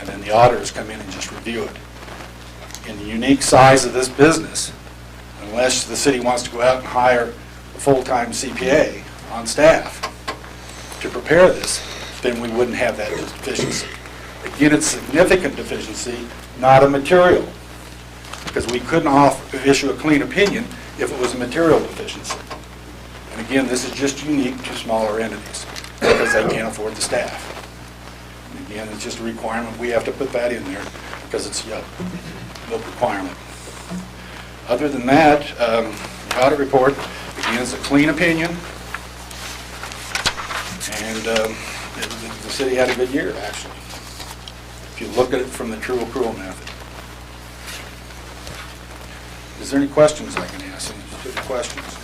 and then the auditors come in and just review it. In the unique size of this business, unless the city wants to go out and hire a full-time CPA on staff to prepare this, then we wouldn't have that deficiency. Again, it's significant deficiency, not a material, because we couldn't issue a clean opinion if it was a material deficiency. And again, this is just unique to smaller entities because they can't afford the staff. And again, it's just a requirement. We have to put that in there because it's a requirement. Other than that, the audit report, again, is a clean opinion. And the city had a good year, actually, if you look at it from the true accrual method. Is there any questions I can ask? Any specific questions?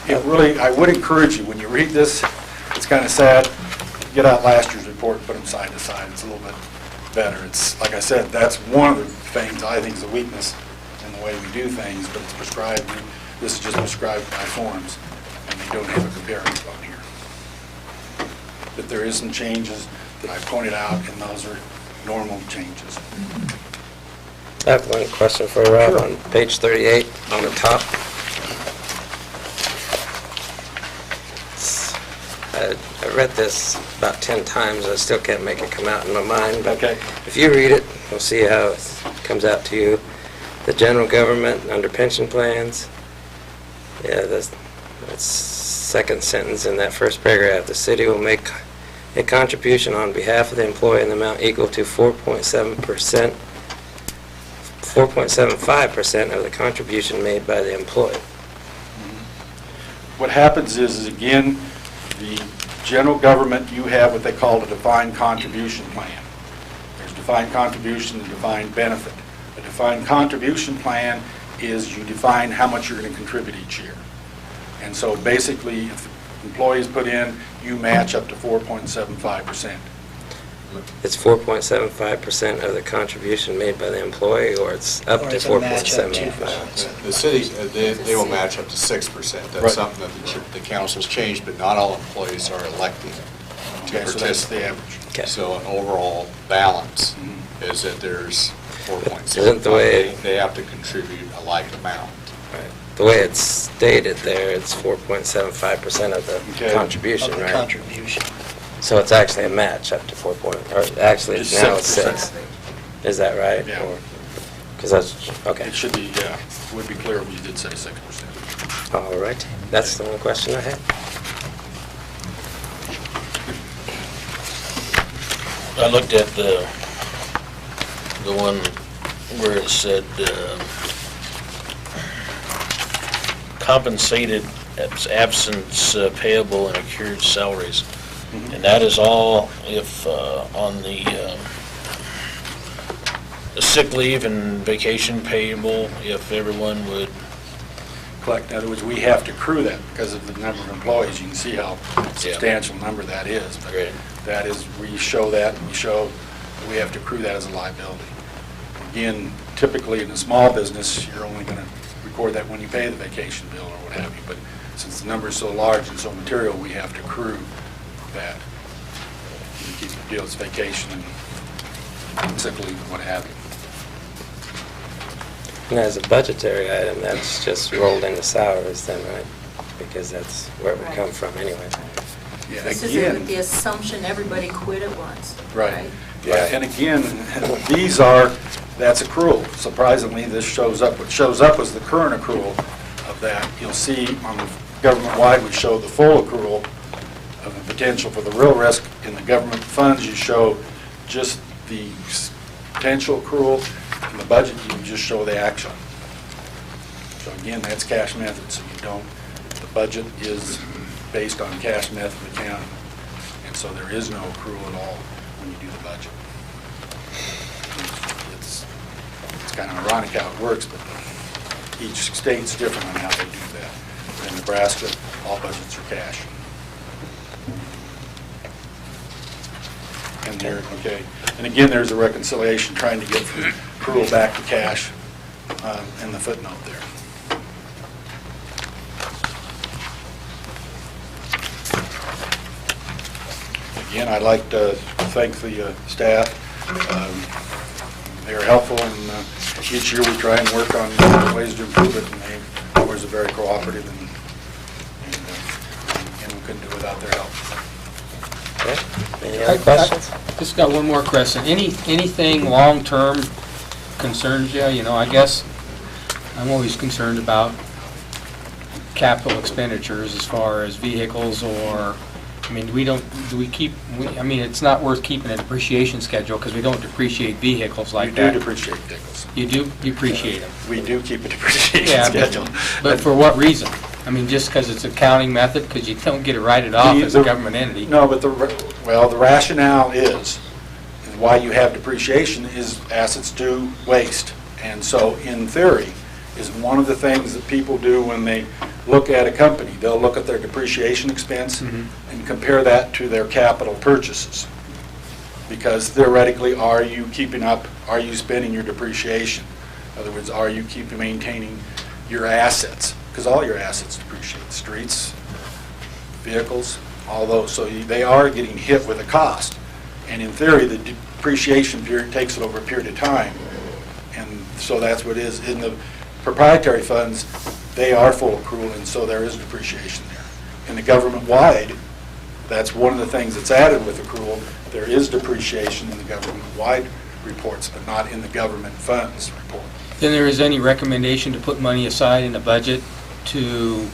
I would encourage you, when you read this, it's kind of sad, get out last year's report and put them side to side. It's a little bit better. It's, like I said, that's one of the things I think is a weakness in the way we do things, but it's prescribed. This is just prescribed by forms, and they don't have a comparative on here. But there is some changes that I pointed out, and those are normal changes. I have one question for Rob. Sure. On page 38 on the top. I read this about 10 times. I still can't make it come out in my mind. But okay. If you read it, we'll see how it comes out to you. The general government under pension plans. Yeah, that's second sentence in that first paragraph. The city will make a contribution on behalf of the employee in the amount equal to 4.75% of the contribution made by the employee. What happens is again, the general government, you have what they call a defined contribution plan. There's defined contribution and defined benefit. A defined contribution plan is you define how much you're going to contribute each year. And so basically, if the employees put in, you match up to 4.75%. It's 4.75% of the contribution made by the employee, or it's up to 4.75%. The city, they will match up to 6%. That's right. Something that the council's changed, but not all employees are electing to Okay, so that's the average. Okay. So an overall balance is that there's 4.75. Isn't the way they have to contribute a like amount. Right. The way it's stated there, it's 4.75% of the contribution, of the right? Contribution. So it's actually a match up to 4. Or actually, It's now it's 6%. 6. Is that right? Yeah. Because that's okay. It should be, yeah, it would be clear if you did say 6%. All right. That's the only question I had. I looked at the one where it said compensated absence payable and accrued salaries. And that is all if on the sick leave and vacation payable, if everyone would Collect. In other words, we have to accrue that because of the number of employees. You can see how substantial number that is. But Great. that is, we show that, and we show that we have to accrue that as a liability. Again, typically in a small business, you're only going to record that when you pay the vacation bill or what have you. But since the number is so large and so material, we have to accrue that. You keep the deals, vacation and sick leave and what have you. And as a budgetary item, that's just rolled into salaries then, right? Because that's where it would come from anyway. Yeah, This is again, with the assumption everybody quit at once. right. Yeah, and again, that's accrual. Surprisingly, this shows up. What shows up is the current accrual of that. You'll see on the government-wide, we show the full accrual of the potential for the real risk. In the government funds, you show just the potential accrual. In the budget, you just show the action. So again, that's cash method, so you don't, the budget is based on cash method accounting. And so there is no accrual at all when you do the budget. It's kind of ironic how it works, but each state's different on how they do that. In Nebraska, all budgets are cash. And there, okay. And again, there's a reconciliation trying to get from accrual back to cash in the footnote there. Again, I'd like to thank the staff They're helpful, and each year we try and work on ways to improve it, and they always are very cooperative, and we couldn't do it without their help. Okay. Any other questions? Just got one more question. Anything long-term concerns you? You know, I guess I'm always concerned about capital expenditures as far as vehicles or, I mean, I mean, it's not worth keeping a depreciation schedule because we don't depreciate vehicles like that. We do depreciate vehicles. You do depreciate them? We do keep a depreciation Yeah, schedule. but for what reason? I mean, just because it's accounting method, because you don't get it righted off as a government entity? No, but the rationale is, why you have depreciation is assets do waste. And so, in theory, is one of the things that people do when they look at a company. They'll look at their depreciation expense and compare that to their capital purchases. Because theoretically, are you spending your depreciation? In other words, are you maintaining your assets? Because all your assets depreciate, streets, vehicles, all those. So they are getting hit with a cost. And in theory, the depreciation period takes it over a period of time. And so that's what it is. In the proprietary funds, they are full accrual, and so there is depreciation there. In the government-wide, that's one of the things that's added with accrual. There is depreciation in the government-wide reports, but not in the government funds report. Then there is any recommendation to put money aside in the budget to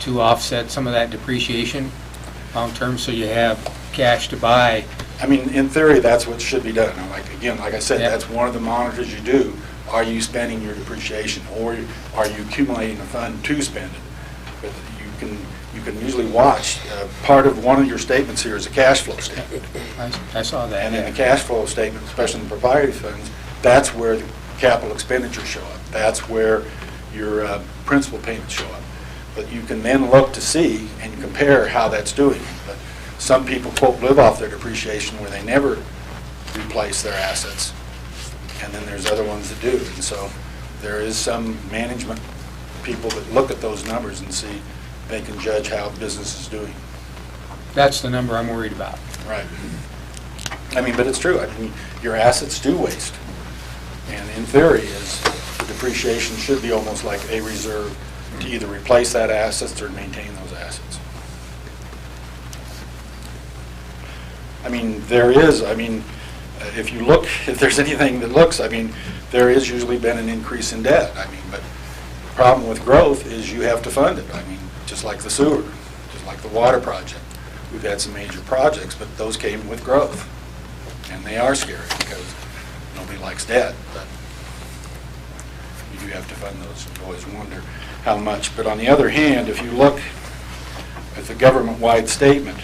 offset some of that depreciation long-term, so you have cash to buy? I mean, in theory, that's what should be done. Now, like I said, Yeah. that's one of the monitors you do. Are you spending your depreciation, or are you accumulating a fund to spend it? But you can usually watch. Part of one of your statements here is a cash flow statement. I saw that. And in the cash flow statement, especially in the proprietary funds, that's where the capital expenditures show up. That's where your principal payments show up. But you can then look to see and compare how that's doing. But some people, quote, live off their depreciation where they never replace their assets. And then there's other ones that do. And so there is some management people that look at those numbers and see they can judge how business is doing. That's the number I'm worried about. Right. I mean, but it's true. I mean, your assets do waste. And in theory, the depreciation should be almost like a reserve to either replace that assets or maintain those assets. I mean, if you look, if there's anything that looks, there has usually been an increase in debt. But the problem with growth is you have to fund it. Just like the sewer, just like the water project. We've had some major projects, but those came with growth. And they are scary because nobody likes debt, but you do have to fund those. You always wonder how much. But on the other hand, if you look at the government-wide statement,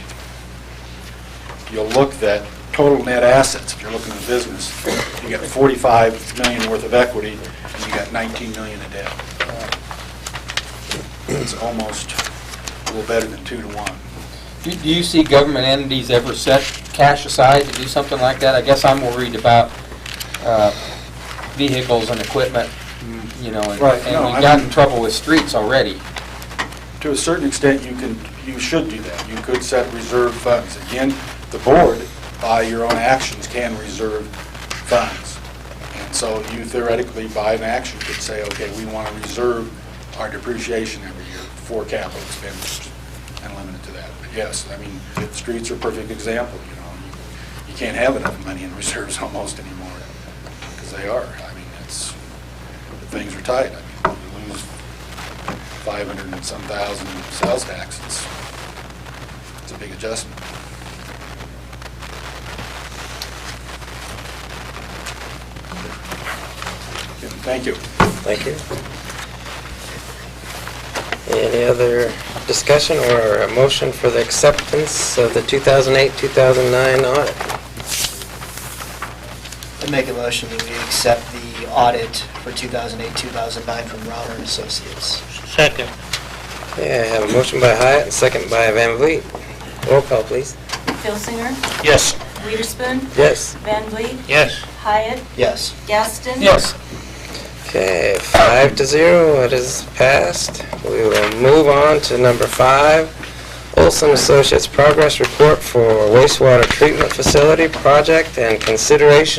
you'll look at total net assets. If you're looking at business, you got 45 million worth of equity, and you got 19 million of debt. It's almost a little better than 2 to 1. Do you see government entities ever set cash aside to do something like that? I guess I'm worried about vehicles and equipment, and Right. and No, we've gotten in trouble with streets already. To a certain extent, you should do that. You could set reserve funds. Again, the board, by your own actions, can reserve funds. And so you theoretically, by an action, could say, okay, we want to reserve our depreciation every year for capital expenditures and limit it to that. But yes, streets are a perfect example. You can't have enough money in reserves almost anymore because they are. Things are tight. You lose 500 and some thousand in sales tax. It's a big adjustment. Thank you. Thank you. Any other discussion or a motion for the acceptance of the 2008-2009 audit? I make a motion that we accept the audit for 2008-2009 from Rauner and Associates. Second. Okay, I have a motion by Hyatt and second by Van Vliet. Roll call, please. Pilsinger, Yes. Wiederspin, Yes. Van Vliet, Yes. Hyatt, Yes. Gaston. Yes. Okay, 5-0, it is passed. We will move on to number 5, Olson Associates Progress Report for wastewater treatment facility project and consideration